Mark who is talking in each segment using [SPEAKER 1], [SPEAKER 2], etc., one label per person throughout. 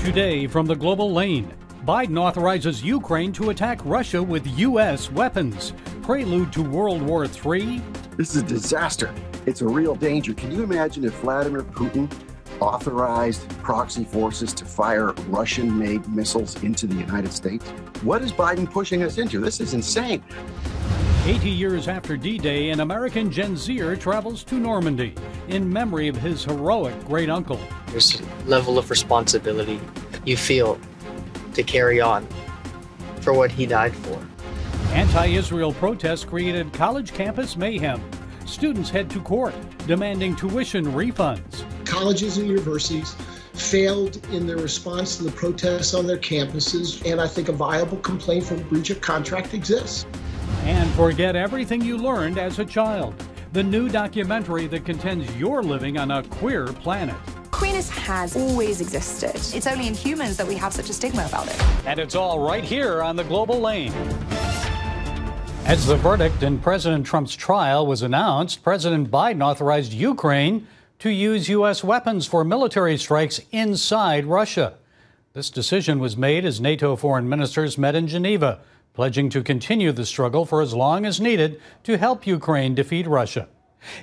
[SPEAKER 1] Today from the global lane, Biden authorizes Ukraine to attack Russia with U.S. weapons. Prelude to World War III.
[SPEAKER 2] This is a disaster. It's a real danger. Can you imagine if Vladimir Putin authorized proxy forces to fire Russian-made missiles into the United States? What is Biden pushing us into? This is insane.
[SPEAKER 1] 80 years after D-Day, an American Gen Zer travels to Normandy in memory of his heroic great-uncle.
[SPEAKER 3] There's a level of responsibility you feel to carry on for what he died for.
[SPEAKER 1] Anti-Israel protests created college campus mayhem. Students head to court demanding tuition refunds.
[SPEAKER 4] Colleges and universities failed in their response to the protests on their campuses, and I think a viable complaint for breach of contract exists.
[SPEAKER 1] And forget everything you learned as a child. The new documentary that contends you're living on a queer planet.
[SPEAKER 5] Queerness has always existed. It's only in humans that we have such a stigma about it.
[SPEAKER 1] And it's all right here on the global lane. As the verdict in President Trump's trial was announced, President Biden authorized Ukraine to use U.S. weapons for military strikes inside Russia. This decision was made as NATO foreign ministers met in Geneva, pledging to continue the struggle for as long as needed to help Ukraine defeat Russia.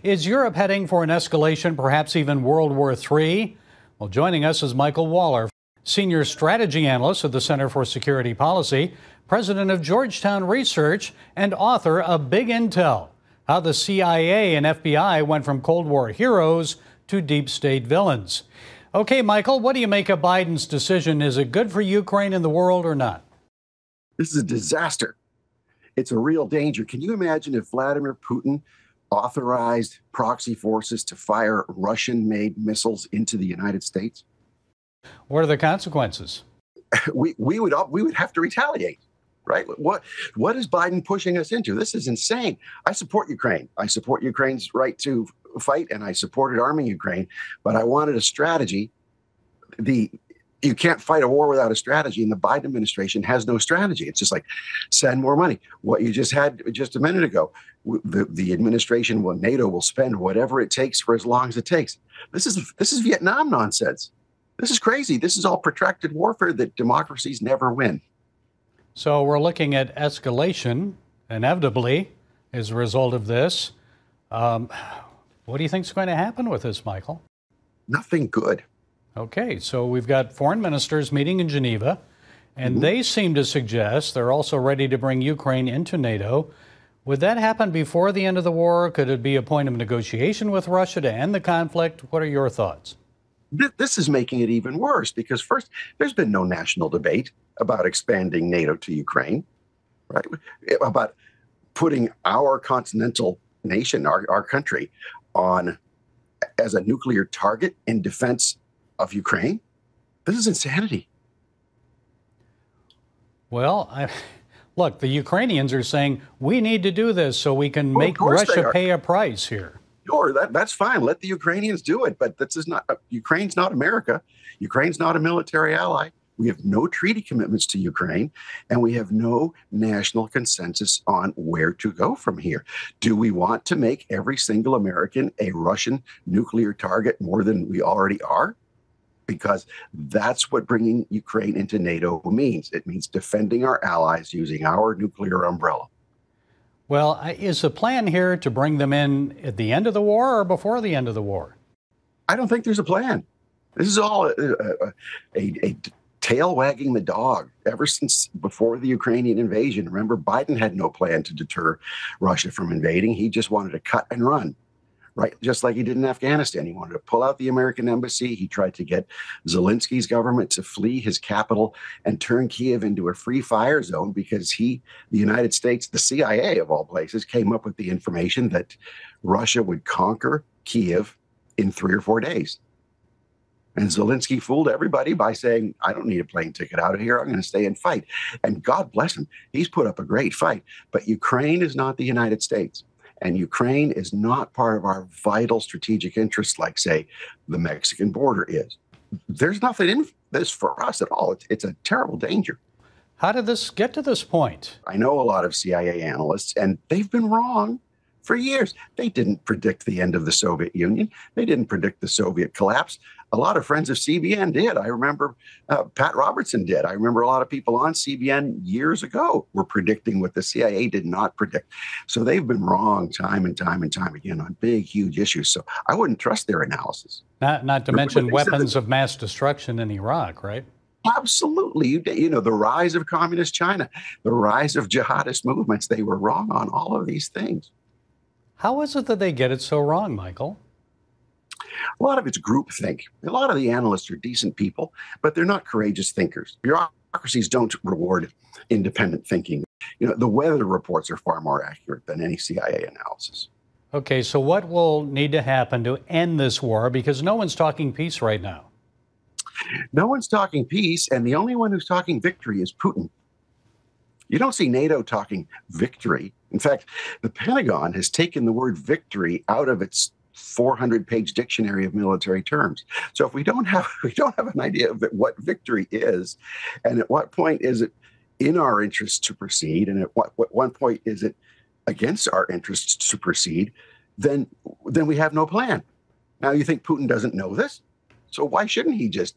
[SPEAKER 1] Is Europe heading for an escalation, perhaps even World War III? Well, joining us is Michael Waller, Senior Strategy Analyst at the Center for Security Policy, President of Georgetown Research, and author of Big Intel: How the CIA and FBI went from Cold War heroes to deep state villains. Okay, Michael, what do you make of Biden's decision? Is it good for Ukraine and the world or not?
[SPEAKER 2] This is a disaster. It's a real danger. Can you imagine if Vladimir Putin authorized proxy forces to fire Russian-made missiles into the United States?
[SPEAKER 1] What are the consequences?
[SPEAKER 2] We would have to retaliate, right? What is Biden pushing us into? This is insane. I support Ukraine. I support Ukraine's right to fight, and I supported arming Ukraine, but I wanted a strategy. You can't fight a war without a strategy, and the Biden administration has no strategy. It's just like, send more money. What you just had just a minute ago, the administration, NATO will spend whatever it takes for as long as it takes. This is Vietnam nonsense. This is crazy. This is all protracted warfare that democracies never win.
[SPEAKER 1] So we're looking at escalation, inevitably, as a result of this. What do you think is going to happen with this, Michael?
[SPEAKER 2] Nothing good.
[SPEAKER 1] Okay, so we've got foreign ministers meeting in Geneva, and they seem to suggest they're also ready to bring Ukraine into NATO. Would that happen before the end of the war? Could it be a point of negotiation with Russia to end the conflict? What are your thoughts?
[SPEAKER 2] This is making it even worse because, first, there's been no national debate about expanding NATO to Ukraine, right? About putting our continental nation, our country, on as a nuclear target in defense of Ukraine. This is insanity.
[SPEAKER 1] Well, look, the Ukrainians are saying we need to do this so we can make Russia pay a price here.
[SPEAKER 2] Sure, that's fine. Let the Ukrainians do it. But this is not Ukraine's not America. Ukraine's not a military ally. We have no treaty commitments to Ukraine, and we have no national consensus on where to go from here. Do we want to make every single American a Russian nuclear target more than we already are? Because that's what bringing Ukraine into NATO means. It means defending our allies using our nuclear umbrella.
[SPEAKER 1] Well, is the plan here to bring them in at the end of the war or before the end of the war?
[SPEAKER 2] I don't think there's a plan. This is all a tail wagging the dog ever since before the Ukrainian invasion. Remember, Biden had no plan to deter Russia from invading. He just wanted to cut and run. Right, just like he did in Afghanistan. He wanted to pull out the American embassy. He tried to get Zelensky's government to flee his capital and turn Kiev into a free fire zone because the United States, the CIA of all places, came up with the information that Russia would conquer Kiev in 3 or 4 days. And Zelensky fooled everybody by saying, I don't need a plane ticket out of here. I'm going to stay and fight. And God bless him. He's put up a great fight. But Ukraine is not the United States. And Ukraine is not part of our vital strategic interests, like, say, the Mexican border is. There's nothing in this for us at all. It's a terrible danger.
[SPEAKER 1] How did this get to this point?
[SPEAKER 2] I know a lot of CIA analysts, and they've been wrong for years. They didn't predict the end of the Soviet Union. They didn't predict the Soviet collapse. A lot of friends of CBN did. I remember Pat Robertson did. I remember a lot of people on CBN years ago were predicting what the CIA did not predict. So they've been wrong time and time and time again on big, huge issues. So I wouldn't trust their analysis.
[SPEAKER 1] Not to mention weapons of mass destruction in Iraq, right?
[SPEAKER 2] Absolutely. You know, the rise of communist China, the rise of jihadist movements, they were wrong on all of these things.
[SPEAKER 1] How is it that they get it so wrong, Michael?
[SPEAKER 2] A lot of it's groupthink. A lot of the analysts are decent people, but they're not courageous thinkers. Bureaucracies don't reward independent thinking. You know, the weather reports are far more accurate than any CIA analysis.
[SPEAKER 1] Okay, so what will need to happen to end this war? Because no one's talking peace right now.
[SPEAKER 2] No one's talking peace, and the only one who's talking victory is Putin. You don't see NATO talking victory. In fact, the Pentagon has taken the word victory out of its 400-page dictionary of military terms. So if we don't have an idea of what victory is, and at what point is it in our interest to proceed, and at what one point is it against our interests to proceed, then we have no plan. Now, you think Putin doesn't know this? So why shouldn't he just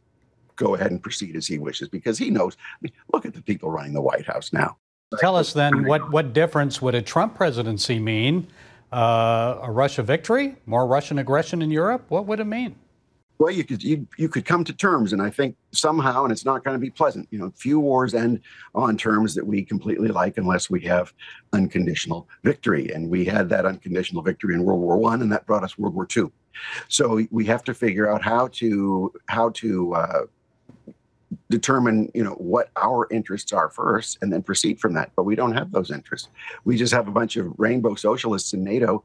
[SPEAKER 2] go ahead and proceed as he wishes? Because he knows. I mean, look at the people running the White House now.
[SPEAKER 1] Tell us then, what difference would a Trump presidency mean? A Russia victory? More Russian aggression in Europe? What would it mean?
[SPEAKER 2] Well, you could come to terms, and I think somehow, and it's not going to be pleasant. You know, few wars end on terms that we completely like unless we have unconditional victory. And we had that unconditional victory in World War I, and that brought us World War II. So we have to figure out how to determine, you know, what our interests are first, and then proceed from that. But we don't have those interests. We just have a bunch of rainbow socialists in NATO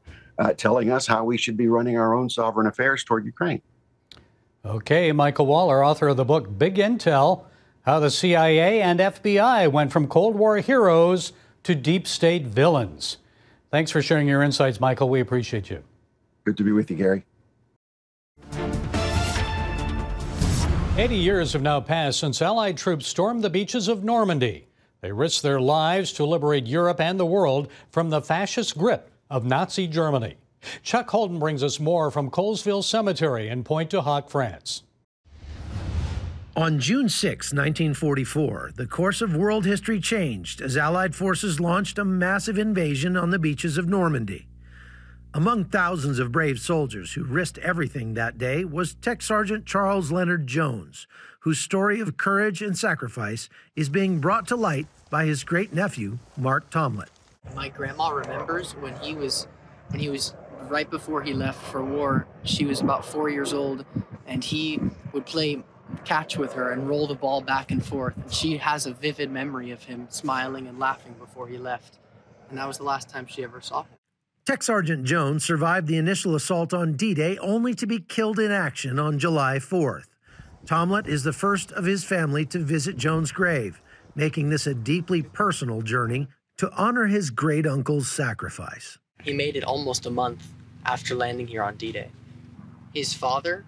[SPEAKER 2] telling us how we should be running our own sovereign affairs toward Ukraine. Okay,
[SPEAKER 1] Michael Waller, author of the book Big Intel, How the CIA and FBI Went from Cold War Heroes to Deep State Villains. Thanks for sharing your insights, Michael. We appreciate you.
[SPEAKER 2] Good to be with you, Gary.
[SPEAKER 1] 80 years have now passed since Allied troops stormed the beaches of Normandy. They risked their lives to liberate Europe and the world from the fascist grip of Nazi Germany. Chuck Holden brings us more from Colesville Cemetery in Pointe-du-Hoc, France.
[SPEAKER 6] On June 6, 1944, the course of world history changed as Allied forces launched a massive invasion on the beaches of Normandy. Among thousands of brave soldiers who risked everything that day was Tech Sergeant Charles Leonard Jones, whose story of courage and sacrifice is being brought to light by his great-nephew, Mark Tomlett.
[SPEAKER 3] My grandma remembers when he was right before he left for war. She was about 4 years old, and he would play catch with her and roll the ball back and forth. And she has a vivid memory of him smiling and laughing before he left. And that was the last time she ever saw him.
[SPEAKER 6] Tech Sergeant Jones survived the initial assault on D-Day only to be killed in action on July 4th. Tomlett is the first of his family to visit Jones' grave, making this a deeply personal journey to honor his great-uncle's sacrifice.
[SPEAKER 3] He made it almost a month after landing here on D-Day. His father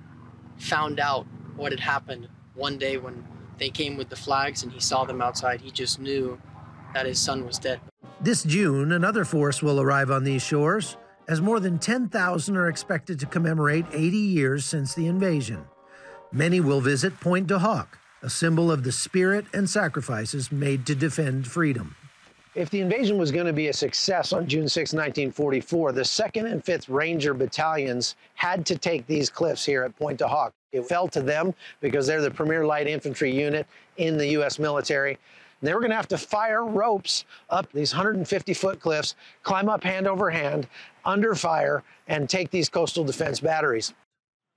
[SPEAKER 3] found out what had happened one day when they came with the flags and he saw them outside. He just knew that his son was dead.
[SPEAKER 6] This June, another force will arrive on these shores, as more than 10,000 are expected to commemorate 80 years since the invasion. Many will visit Pointe-du-Hoc, a symbol of the spirit and sacrifices made to defend freedom. If the invasion was going to be a success on June 6, 1944, the 2nd and 5th Ranger Battalions had to take these cliffs here at Pointe-du-Hoc. It fell to them because they're the premier light infantry unit in the U.S. military. They were going to have to fire ropes up these 150-foot cliffs, climb up hand over hand, under fire, and take these coastal defense batteries.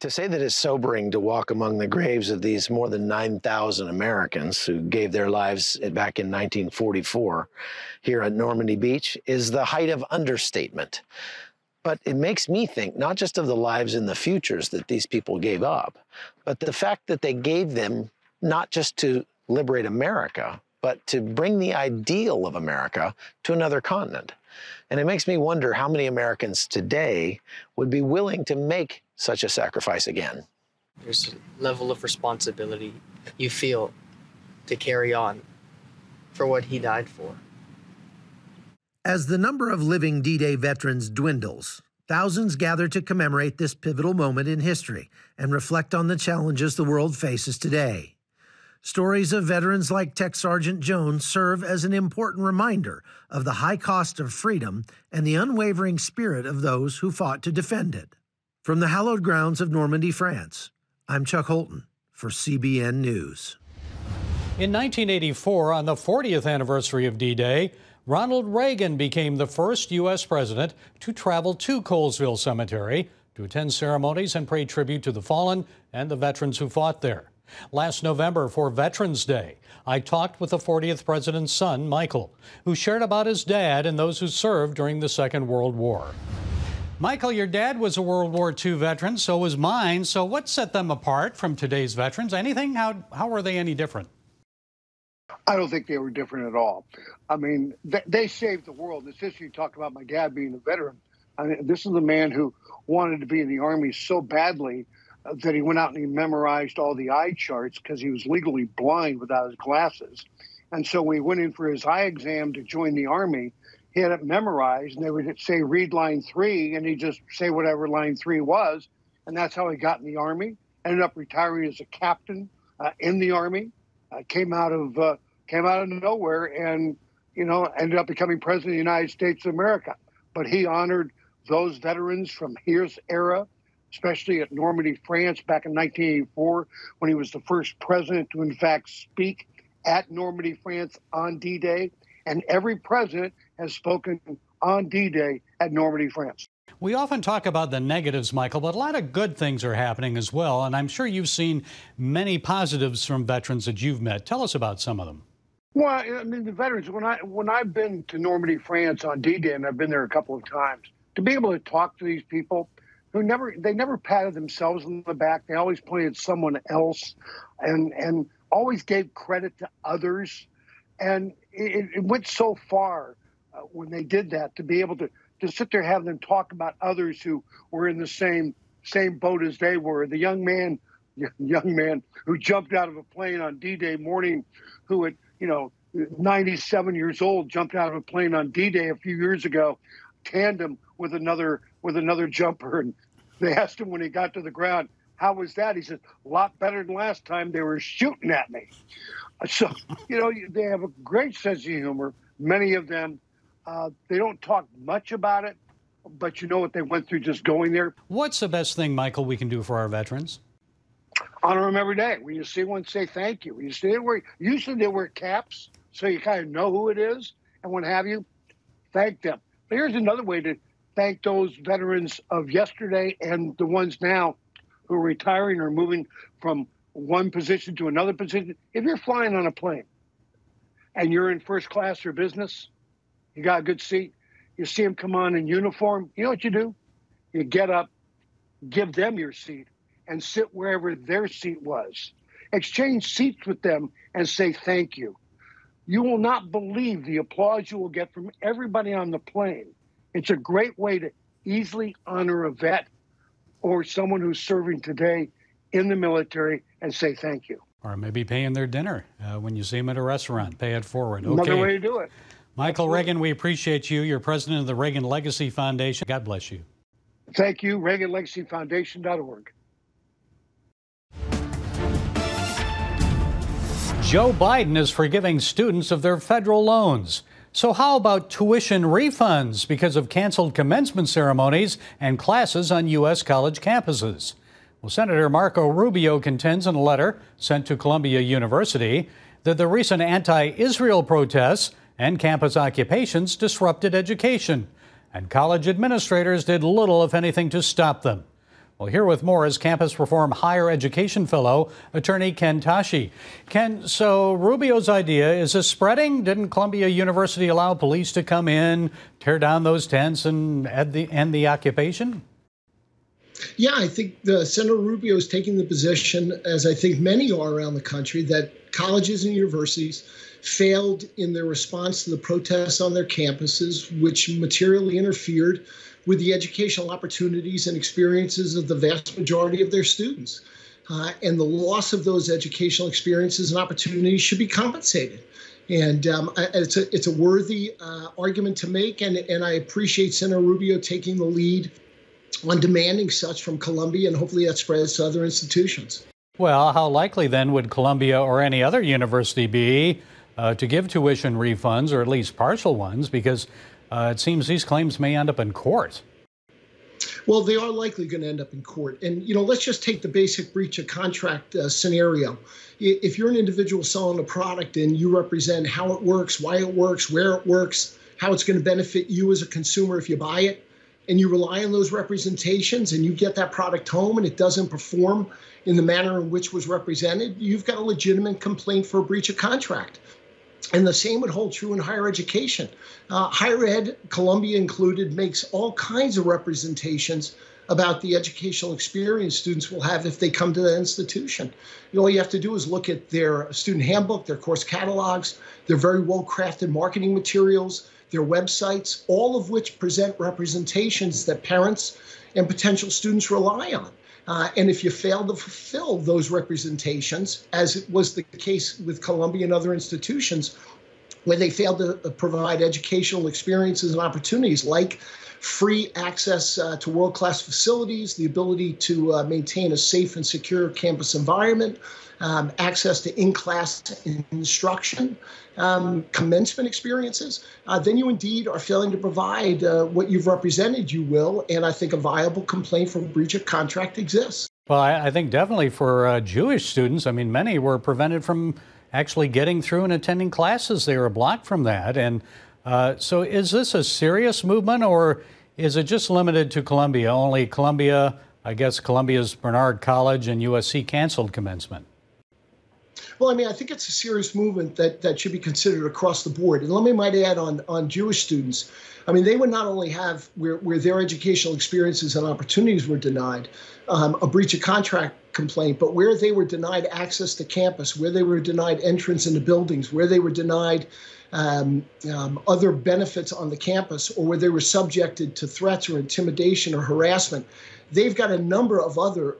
[SPEAKER 6] To say that it's sobering to walk among the graves of these more than 9,000 Americans who gave their lives back in 1944 here at Normandy Beach is the height of understatement. But it makes me think not just of the lives and the futures that these people gave up, but the fact that they gave them not just to liberate America, but to bring the ideal of America to another continent. And it makes me wonder how many Americans today would be willing to make such a sacrifice again.
[SPEAKER 3] There's a level of responsibility you feel to carry on for what he died for.
[SPEAKER 6] As the number of living D-Day veterans dwindles, thousands gather to commemorate this pivotal moment in history and reflect on the challenges the world faces today. Stories of veterans like Tech Sergeant Jones serve as an important reminder of the high cost of freedom and the unwavering spirit of those who fought to defend it. From the hallowed grounds of Normandy, France, I'm Chuck Holton for CBN News.
[SPEAKER 1] In 1984, on the 40th anniversary of D-Day, Ronald Reagan became the first U.S. president to travel to Colesville Cemetery to attend ceremonies and pay tribute to the fallen and the veterans who fought there. Last November, for Veterans Day, I talked with the 40th president's son, Michael, who shared about his dad and those who served during the Second World War. Michael, your dad was a World War II veteran, so was mine. So what set them apart from today's veterans? Anything? How were they any different?
[SPEAKER 7] I don't think they were different at all. I mean, they saved the world. It's just, you talk about my dad being a veteran. I mean, this is a man who wanted to be in the Army so badly that he went out and he memorized all the eye charts because he was legally blind without his glasses. And so when he went in for his eye exam to join the Army, he had it memorized, and they would say, read line 3, and he'd just say whatever line 3 was. And that's how he got in the Army. Ended up retiring as a captain in the Army. Came out of nowhere and, ended up becoming president of the United States of America. But he honored those veterans from his era, especially at Normandy, France, back in 1984, when he was the first president to, in fact, speak at Normandy, France on D-Day. And every president has spoken on D-Day at Normandy, France.
[SPEAKER 1] We often talk about the negatives, Michael, but a lot of good things are happening as well. And I'm sure you've seen many positives from veterans that you've met. Tell us about some of them.
[SPEAKER 7] Well, I mean, the veterans, when I've been to Normandy, France on D-Day, and I've been there a couple of times, to be able to talk to these people who never patted themselves on the back. They always pointed at someone else and always gave credit to others. And it went so far when they did that, to be able to sit there, have them talk about others who were in the same boat as they were. The young man who jumped out of a plane on D-Day morning, who at 97 years old jumped out of a plane on D-Day a few years ago, tandem with another jumper. And they asked him when he got to the ground, how was that? He said, a lot better than last time. They were shooting at me. So, they have a great sense of humor. Many of them, they don't talk much about it, but you know what they went through just going there.
[SPEAKER 1] What's the best thing, Michael, we can do for our veterans?
[SPEAKER 7] Honor them every day. When you see one, say thank you. Usually they wear caps, so you kind of know who it is, and what have you. Thank them. But here's another way to thank those veterans of yesterday and the ones now who are retiring or moving from one position to another position. If you're flying on a plane and you're in first class or business, you got a good seat, you see them come on in uniform, you know what you do? You get up, give them your seat, and sit wherever their seat was. Exchange seats with them and say thank you. You will not believe the applause you will get from everybody on the plane. It's a great way to easily honor a vet or someone who's serving today in the military and say thank you.
[SPEAKER 1] Or maybe paying their dinner when you see them at a restaurant. Pay it forward. Okay.
[SPEAKER 7] Another way to do it.
[SPEAKER 1] Michael Reagan, we appreciate you. You're president of the Reagan Legacy Foundation. God bless you.
[SPEAKER 7] Thank you. ReaganLegacyFoundation.org.
[SPEAKER 1] Joe Biden is forgiving students of their federal loans. So how about tuition refunds because of canceled commencement ceremonies and classes on U.S. college campuses? Well, Senator Marco Rubio contends in a letter sent to Columbia University that the recent anti-Israel protests and campus occupations disrupted education, and college administrators did little, if anything, to stop them. Well, here with more is Campus Reform Higher Education Fellow, attorney Ken Tashi. Ken, so Rubio's idea, is this spreading? Didn't Columbia University allow police to come in, tear down those tents, and end the occupation?
[SPEAKER 4] Yeah, I think Senator Rubio is taking the position, as I think many are around the country, that colleges and universities failed in their response to the protests on their campuses, which materially interfered with the educational opportunities and experiences of the vast majority of their students. And the loss of those educational experiences and opportunities should be compensated. And it's a worthy argument to make, and I appreciate Senator Rubio taking the lead on demanding such from Columbia, and hopefully that spreads to other institutions.
[SPEAKER 1] Well, how likely then would Columbia or any other university be to give tuition refunds, or at least partial ones, because it seems these claims may end up in court?
[SPEAKER 4] Well, they are likely going to end up in court. And, let's just take the basic breach of contract scenario. If you're an individual selling a product and you represent how it works, why it works, where it works, how it's going to benefit you as a consumer if you buy it, and you rely on those representations and you get that product home and it doesn't perform in the manner in which was represented, you've got a legitimate complaint for a breach of contract. And the same would hold true in higher education. Higher ed, Columbia included, makes all kinds of representations about the educational experience students will have if they come to the institution. All you have to do is look at their student handbook, their course catalogs, their very well-crafted marketing materials, their websites, all of which present representations that parents and potential students rely on. And if you fail to fulfill those representations, as it was the case with Columbia and other institutions, where they failed to provide educational experiences and opportunities like free access to world-class facilities, the ability to maintain a safe and secure campus environment, access to in-class instruction, commencement experiences, then you indeed are failing to provide what you've represented you will, and I think a viable complaint for breach of contract exists.
[SPEAKER 1] Well, I think definitely for Jewish students, I mean, many were prevented from actually getting through and attending classes. They were blocked from that. And so is this a serious movement, or is it just limited to Columbia? Only Columbia, I guess Columbia's Bernard College and USC canceled commencement.
[SPEAKER 4] Well, I mean, I think it's a serious movement that should be considered across the board. And let me might add on Jewish students. I mean, they would not only have where their educational experiences and opportunities were denied, a breach of contract complaint, but where they were denied access to campus, where they were denied entrance into buildings, where they were denied other benefits on the campus, or where they were subjected to threats or intimidation or harassment. They've got a number of other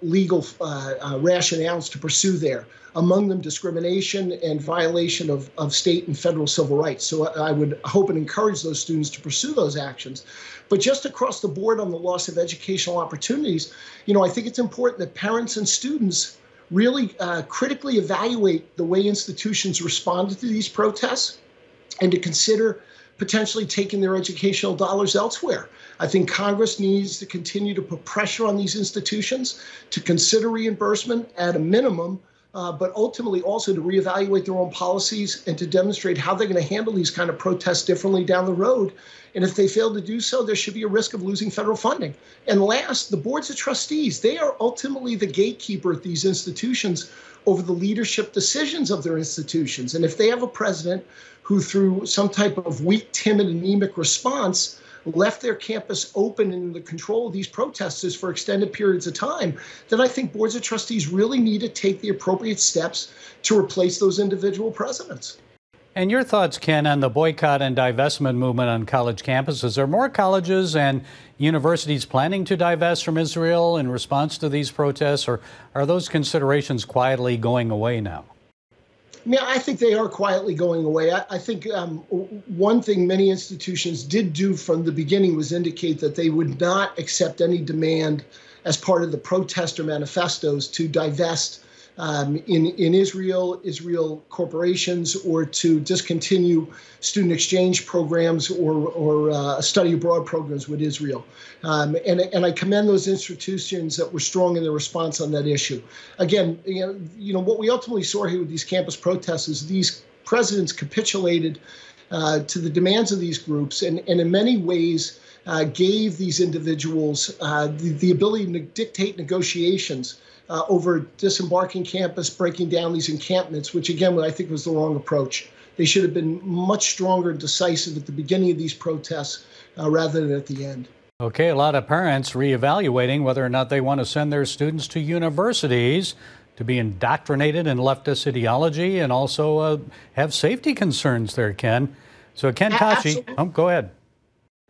[SPEAKER 4] legal rationales to pursue there, among them discrimination and violation of state and federal civil rights. So I would hope and encourage those students to pursue those actions. But just across the board on the loss of educational opportunities, I think it's important that parents and students really critically evaluate the way institutions responded to these protests and to consider potentially taking their educational dollars elsewhere. I think Congress needs to continue to put pressure on these institutions to consider reimbursement at a minimum, but ultimately also to reevaluate their own policies and to demonstrate how they're going to handle these kind of protests differently down the road. And if they fail to do so, there should be a risk of losing federal funding. And last, the boards of trustees, they are ultimately the gatekeeper at these institutions over the leadership decisions of their institutions. And if they have a president who, through some type of weak, timid, anemic response, left their campus open in the control of these protesters for extended periods of time, then I think boards of trustees really need to take the appropriate steps to replace those individual presidents.
[SPEAKER 1] And your thoughts, Ken, on the boycott and divestment movement on college campuses? Are more colleges and universities planning to divest from Israel in response to these protests, or are those considerations quietly going away now?
[SPEAKER 4] I mean, I think they are quietly going away. I think one thing many institutions did do from the beginning was indicate that they would not accept any demand as part of the protester manifestos to divest in Israel corporations, or to discontinue student exchange programs or study abroad programs with Israel. And I commend those institutions that were strong in their response on that issue. Again, what we ultimately saw here with these campus protests is these presidents capitulated to the demands of these groups, and in many ways gave these individuals the ability to dictate negotiations over disembarking campus, breaking down these encampments, which again, I think was the wrong approach. They should have been much stronger and decisive at the beginning of these protests rather than at the end.
[SPEAKER 1] Okay, a lot of parents reevaluating whether or not they want to send their students to universities to be indoctrinated in leftist ideology, and also have safety concerns there, Ken. So Ken Tashi, go ahead.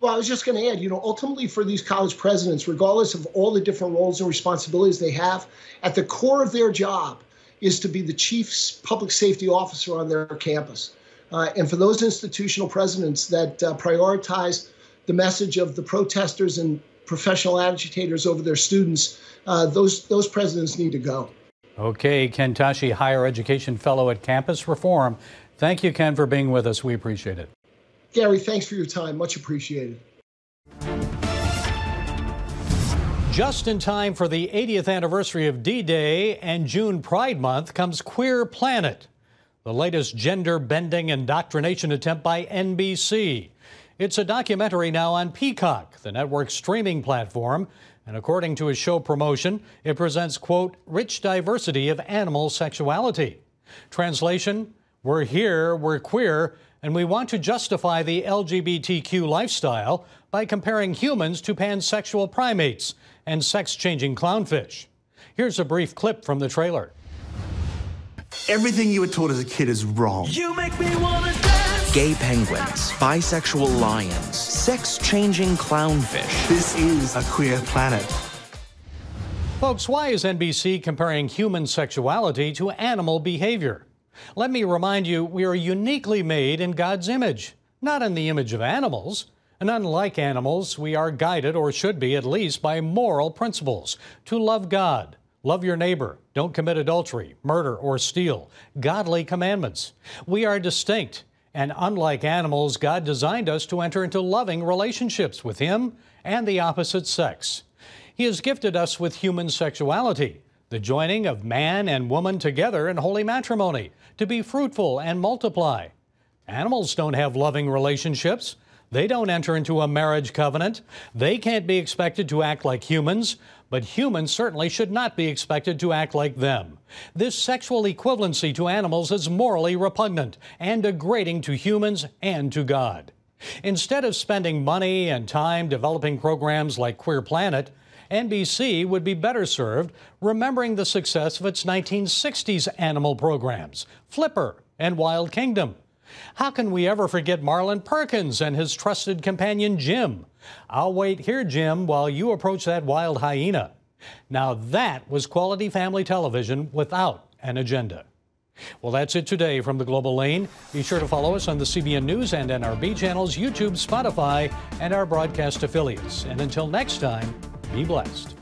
[SPEAKER 4] Well, I was just going to add, ultimately for these college presidents, regardless of all the different roles and responsibilities they have, at the core of their job is to be the chief public safety officer on their campus. And for those institutional presidents that prioritize the message of the protesters and professional agitators over their students, those presidents need to go.
[SPEAKER 1] Okay, Ken Tashi, Higher Education Fellow at Campus Reform. Thank you, Ken, for being with us. We appreciate it.
[SPEAKER 4] Gary, thanks for your time. Much appreciated.
[SPEAKER 1] Just in time for the 80th anniversary of D-Day and June Pride Month comes Queer Planet, the latest gender-bending indoctrination attempt by NBC. It's a documentary now on Peacock, the network's streaming platform, and according to his show promotion, it presents, quote, rich diversity of animal sexuality. Translation, we're here, we're queer, and we want to justify the LGBTQ lifestyle by comparing humans to pansexual primates and sex-changing clownfish. Here's a brief clip from the trailer.
[SPEAKER 8] Everything you were taught as a kid is wrong.
[SPEAKER 9] You make me wanna dance.
[SPEAKER 10] Gay penguins, bisexual lions, sex-changing clownfish.
[SPEAKER 8] This is a queer planet.
[SPEAKER 1] Folks, why is NBC comparing human sexuality to animal behavior? Let me remind you, we are uniquely made in God's image, not in the image of animals. And unlike animals, we are guided, or should be at least, by moral principles to love God, love your neighbor, don't commit adultery, murder, or steal, godly commandments. We are distinct, and unlike animals, God designed us to enter into loving relationships with Him and the opposite sex. He has gifted us with human sexuality, the joining of man and woman together in holy matrimony, to be fruitful and multiply. Animals don't have loving relationships. They don't enter into a marriage covenant. They can't be expected to act like humans, but humans certainly should not be expected to act like them. This sexual equivalency to animals is morally repugnant and degrading to humans and to God. Instead of spending money and time developing programs like Queer Planet, NBC would be better served remembering the success of its 1960s animal programs, Flipper and Wild Kingdom. How can we ever forget Marlin Perkins and his trusted companion, Jim? I'll wait here, Jim, while you approach that wild hyena. Now that was quality family television without an agenda. Well, that's it today from the Global Lane. Be sure to follow us on the CBN News and NRB channels, YouTube, Spotify, and our broadcast affiliates. And until next time, be blessed.